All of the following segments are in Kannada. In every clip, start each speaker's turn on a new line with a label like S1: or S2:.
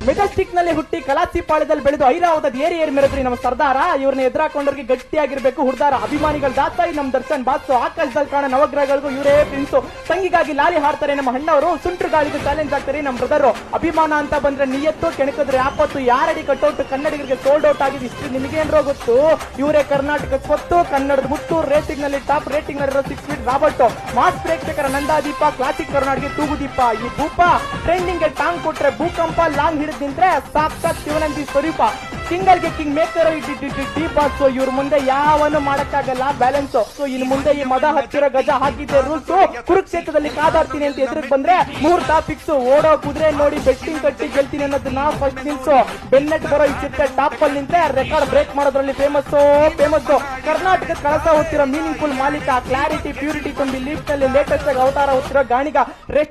S1: ಮೆಜೆಸ್ಟಿಕ್ ನಲ್ಲಿ ಹುಟ್ಟಿ ಕಲಾಸಿಪಾಳ್ಯದಲ್ಲಿ ಬೆಳೆದು ಐರಾವತದ ಏರಿ ಮೆರೆದ್ರಿ ನಮ್ಮ ಸರ್ದಾರ. ಇವ್ರನ್ನ ಎದುರಾಕೊಂಡವ್ರಿಗೆ ಗಟ್ಟಿಯಾಗಿರ್ಬೇಕು ಹುಡ್ದಾರ. ಅಭಿಮಾನಿಗಳ ದಾತಾಯಿ ನಮ್ ದರ್ಶನ್ ಬಾಸು. ಆಕಾಶದಲ್ಲಿ ಕಾಣ ನವಗ್ರಹಗಳಿಗೂ ಇವರೇ ಪ್ರಿನ್ಸು. ಸಂಗಿಗಾಗಿ ಲಾಲಿ ಹಾಡ್ತಾರೆ ನಮ್ಮ ಅಣ್ಣವರು. ಸುಂಟ್ರು ಗಾಳಿಗೂ ಚಾಲೆಂಜ್ ಆಗ್ತಾರೆ ನಮ್ಮ ಬ್ರದರ್. ಅಭಿಮಾನ ಅಂತ ಬಂದ್ರೆ ನಿಯತ್ತು, ಕೆಣಕಿದ್ರೆ ಆಪತ್ತು. ಯಾರಡಿ ಕಟ್ಔಟ್ ಕನ್ನಡಿಗರಿಗೆ ಸೋಲ್ಡ್ ಔಟ್ ಆಗಿದೆ. ಇಷ್ಟು ನಿಮಗೇನ್ರೋ ಗೊತ್ತು? ಇವರೇ ಕರ್ನಾಟಕ ಸ್ವತ್ತು, ಕನ್ನಡದ ಮುತ್ತು. ರೇಟಿಂಗ್ ನಲ್ಲಿ ಟಾಪ್ ರೇಟಿಂಗ್ ನಲ್ಲಿರೋ 6 ಫೀಟ್ ರಾಬರ್ಟ್. ಮಾಸ್ ಪ್ರೇಕ್ಷಕರ ನಂದಾದೀಪ, ಕ್ಲಾಸಿಕ್ ಕರ್ನಾಟಕ ತೂಗುದೀಪ. ಈ ಭೂಪ ಟ್ರೆಂಡಿಂಗ್ ಟಾಂಗ್ ಕೊಟ್ರೆ ಭೂಕಂಪ, ಲಾಂಗ್ ಹಿಡಿದ್ ನಿಂತ್ರೆ ಸಾಕ್ಷಾತ್ ಶಿವನಂದಿ ಸ್ವರೂಪ. ಸಿಂಗಲ್ ಗೆ ಕಿಂಗ್ ಮೇಕರ್ ಡಿ ಬಾಸ್. ಇವ್ರ ಮುಂದೆ ಯಾವನು ಮಾಡಕ್ಕಾಗಲ್ಲ ಬ್ಯಾಲೆನ್ಸ್. ಸೊ ಇನ್ನು ಮುಂದೆ ಈ ಮದ ಹತ್ತಿರ ಗಜ ಹಾಕಿದ್ದೆ ರೂಲ್ಸ್. ಕುರುಕ್ಷೇತ್ರದಲ್ಲಿ ಕಾದಾಡ್ತೀನಿ ಅಂತ ಎದುರಿಗೆ ಬಂದ್ರೆ ಮುಹೂರ್ತ ಫಿಕ್ಸ್. ಓಡೋ ಕುದುರೆ ನೋಡಿ ಬೆಟ್ಟಿಂಗ್ ಕಟ್ಟಿ ಗೆಲ್ತೀನಿ ಅನ್ನೋದನ್ನ ಫಸ್ಟ್ ನಿಲ್ಸು. ಬೆನ್ನೆಟ್ ಬರೋ ಈ ಚಿತ್ರ ಟಾಪ್ ಅಲ್ಲಿ ನಿಂತೆ ರೆಕಾರ್ಡ್ ಬ್ರೇಕ್ ಮಾಡೋದ್ರಲ್ಲಿ ಫೇಮಸ್. ಕರ್ನಾಟಕ ಕಳಸ ಹೊತ್ತಿರೋ ಮೀನಿಂಗ್ಫುಲ್ ಮಾಲೀಕ. ಕ್ಲಾರಿಟಿ ಪ್ಯೂರಿಟಿ ತುಂಬಿ ಲೀಫ್ ನಲ್ಲಿ ಲೇಟೆಸ್ಟ್ ಆಗಿ ಅವತಾರ ಹೊತ್ತಿರೋ ಗಾಣಿಗ.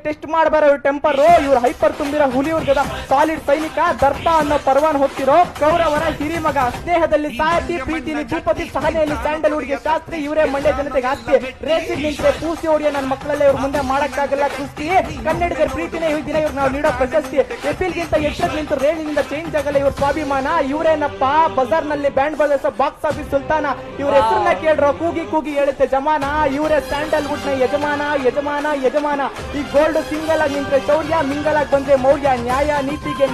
S1: ಟೆಸ್ಟ್ ಮಾಡಬಾರೋ ಟೆಂಪರ್. ಇವ್ರ ಹೈಪರ್ ತುಂಬಿರೋ ಹುಲಿಯೂರ್ಗದ ಸಾಲಿಡ್ ಸೈನಿಕ. ದರ್ಪ ಅನ್ನೋ ಪರ್ವಾನ್ ಹೊತ್ತಿರೋ ಕೌರವರ ಹಿರಿಮಗ. ಸ್ನೇಹದಲ್ಲಿ ಸಾಯತಿ, ಪ್ರೀತಿಯಲ್ಲಿ ಭೂಪತಿ, ಸಹನೆಯಲ್ಲಿ ಸ್ಯಾಂಡಲ್ವುಡ್ ಗೆ ಶಾಸ್ತ್ರಿ. ಇವರೇ ಮಂಡ್ಯ ಜನತೆಗೆ ಆಸ್ತಿ. ರೇಸಿಗೆ ನಿಂತ್ರೆ ಪೂಸಿ ಹೊಡಿಯೋ ನನ್ನ ಮಕ್ಕಳಲ್ಲೇ ಇವ್ರ ಮುಂದೆ ಮಾಡಕ್ಕಾಗಲ್ಲ ಕುಸ್ತಿ. ಕನ್ನಡಿಗರ ಪ್ರೀತಿನೇ ಈ ದಿನ ಇವ್ರು ನಾವು ನೀಡೋ ಪ್ರಶಸ್ತಿ. ಎಪಿಲ್ಗಿಂತ ಎಷ್ಟಕ್ಕೆ ನಿಂತು ರೇಣಿನಿಂದ ಚೇಂಜ್ ಆಗಲ್ಲ ಇವ್ರ ಸ್ವಾಭಿಮಾನ. ಇವರೇನಪ್ಪ ಬಜಾರ್ ನಲ್ಲಿ ಬ್ಯಾಂಡ್ ಬದಲಿಸೋ ಬಾಕ್ಸ್ ಆಫೀಸ್ ಸುಲ್ತಾನ. ಇವ್ರ ಹೆಸರನ್ನ ಕೇಳ್ರೋ ಕೂಗಿ ಕೂಗಿ ಹೇಳುತ್ತೆ ಜಮಾನ. ಇವರೇ ಸ್ಯಾಂಡಲ್ವುಡ್ ನ ಯಜಮಾನ ಯಜಮಾನ ಯಜಮಾನ. ಈ ಗೋಲ್ಡ್ ಸಿಂಗಲ್ ಆಗಿ ನಿಂತ್ರೆ ಶೌರ್ಯ, ಮಿಂಗಲ್ ಆಗಿ ಬಂದ್ರೆ ಮೌಲ್ಯ. ನ್ಯಾಯ ನೀತಿಗೆ